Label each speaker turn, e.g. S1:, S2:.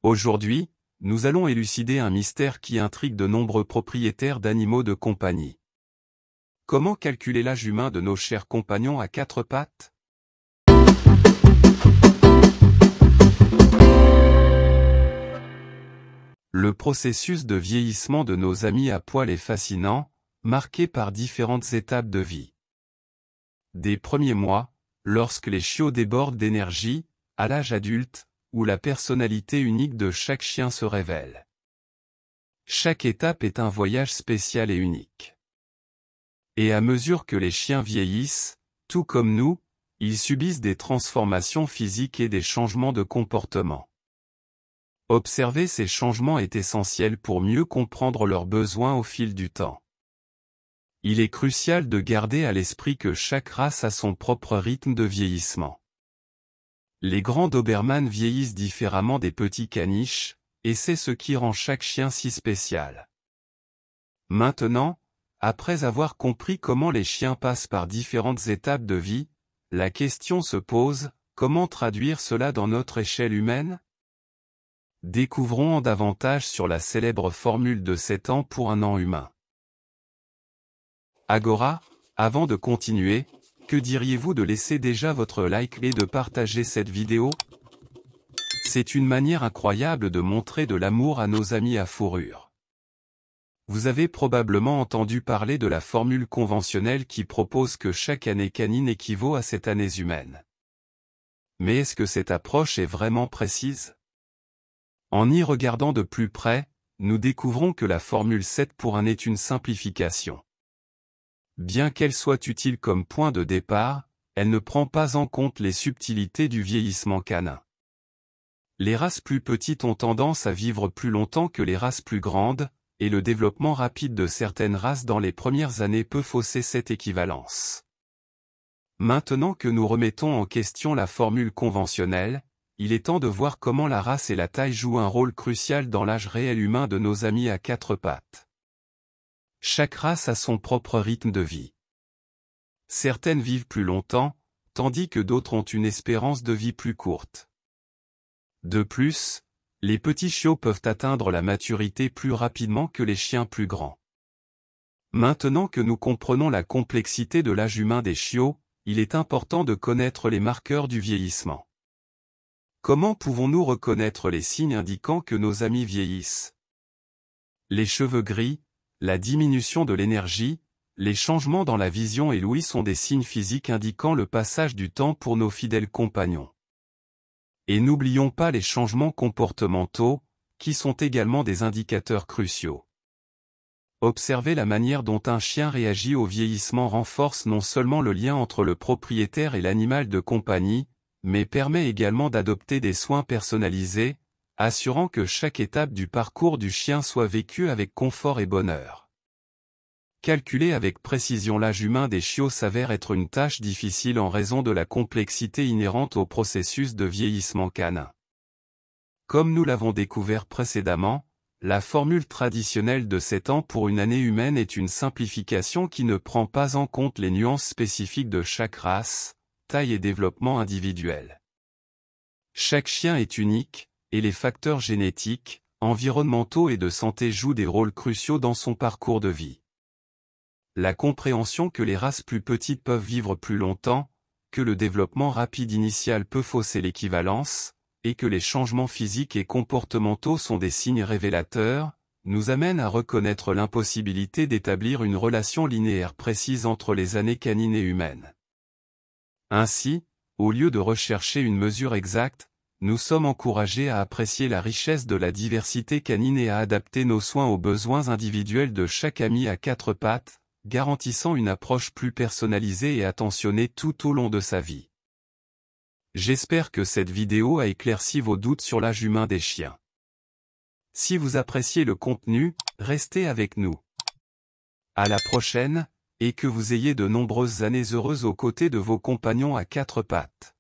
S1: Aujourd'hui, nous allons élucider un mystère qui intrigue de nombreux propriétaires d'animaux de compagnie. Comment calculer l'âge humain de nos chers compagnons à quatre pattes? Le processus de vieillissement de nos amis à poil est fascinant, marqué par différentes étapes de vie. Des premiers mois, lorsque les chiots débordent d'énergie, à l'âge adulte, où la personnalité unique de chaque chien se révèle. Chaque étape est un voyage spécial et unique. Et à mesure que les chiens vieillissent, tout comme nous, ils subissent des transformations physiques et des changements de comportement. Observer ces changements est essentiel pour mieux comprendre leurs besoins au fil du temps. Il est crucial de garder à l'esprit que chaque race a son propre rythme de vieillissement. Les grands Doberman vieillissent différemment des petits caniches, et c'est ce qui rend chaque chien si spécial. Maintenant, après avoir compris comment les chiens passent par différentes étapes de vie, la question se pose, comment traduire cela dans notre échelle humaine? Découvrons en davantage sur la célèbre formule de 7 ans pour un an humain. Agora, avant de continuer, que diriez-vous de laisser déjà votre like et de partager cette vidéo? C'est une manière incroyable de montrer de l'amour à nos amis à fourrure. Vous avez probablement entendu parler de la formule conventionnelle qui propose que chaque année canine équivaut à 7 années humaines. Mais est-ce que cette approche est vraiment précise? En y regardant de plus près, nous découvrons que la formule 7 pour 1 est une simplification. Bien qu'elle soit utile comme point de départ, elle ne prend pas en compte les subtilités du vieillissement canin. Les races plus petites ont tendance à vivre plus longtemps que les races plus grandes, et le développement rapide de certaines races dans les premières années peut fausser cette équivalence. Maintenant que nous remettons en question la formule conventionnelle, il est temps de voir comment la race et la taille jouent un rôle crucial dans l'âge réel humain de nos amis à quatre pattes. Chaque race a son propre rythme de vie. Certaines vivent plus longtemps, tandis que d'autres ont une espérance de vie plus courte. De plus, les petits chiots peuvent atteindre la maturité plus rapidement que les chiens plus grands. Maintenant que nous comprenons la complexité de l'âge humain des chiots, il est important de connaître les marqueurs du vieillissement. Comment pouvons-nous reconnaître les signes indiquant que nos amis vieillissent? Les cheveux gris, la diminution de l'énergie, les changements dans la vision et l'ouïe sont des signes physiques indiquant le passage du temps pour nos fidèles compagnons. Et n'oublions pas les changements comportementaux, qui sont également des indicateurs cruciaux. Observer la manière dont un chien réagit au vieillissement renforce non seulement le lien entre le propriétaire et l'animal de compagnie, mais permet également d'adopter des soins personnalisés, assurant que chaque étape du parcours du chien soit vécue avec confort et bonheur. Calculer avec précision l'âge humain des chiots s'avère être une tâche difficile en raison de la complexité inhérente au processus de vieillissement canin. Comme nous l'avons découvert précédemment, la formule traditionnelle de 7 ans pour une année humaine est une simplification qui ne prend pas en compte les nuances spécifiques de chaque race, taille et développement individuel. Chaque chien est unique, et les facteurs génétiques, environnementaux et de santé jouent des rôles cruciaux dans son parcours de vie. La compréhension que les races plus petites peuvent vivre plus longtemps, que le développement rapide initial peut fausser l'équivalence, et que les changements physiques et comportementaux sont des signes révélateurs, nous amène à reconnaître l'impossibilité d'établir une relation linéaire précise entre les années canines et humaines. Ainsi, au lieu de rechercher une mesure exacte, nous sommes encouragés à apprécier la richesse de la diversité canine et à adapter nos soins aux besoins individuels de chaque ami à quatre pattes, garantissant une approche plus personnalisée et attentionnée tout au long de sa vie. J'espère que cette vidéo a éclairci vos doutes sur l'âge humain des chiens. Si vous appréciez le contenu, restez avec nous. À la prochaine, et que vous ayez de nombreuses années heureuses aux côtés de vos compagnons à quatre pattes.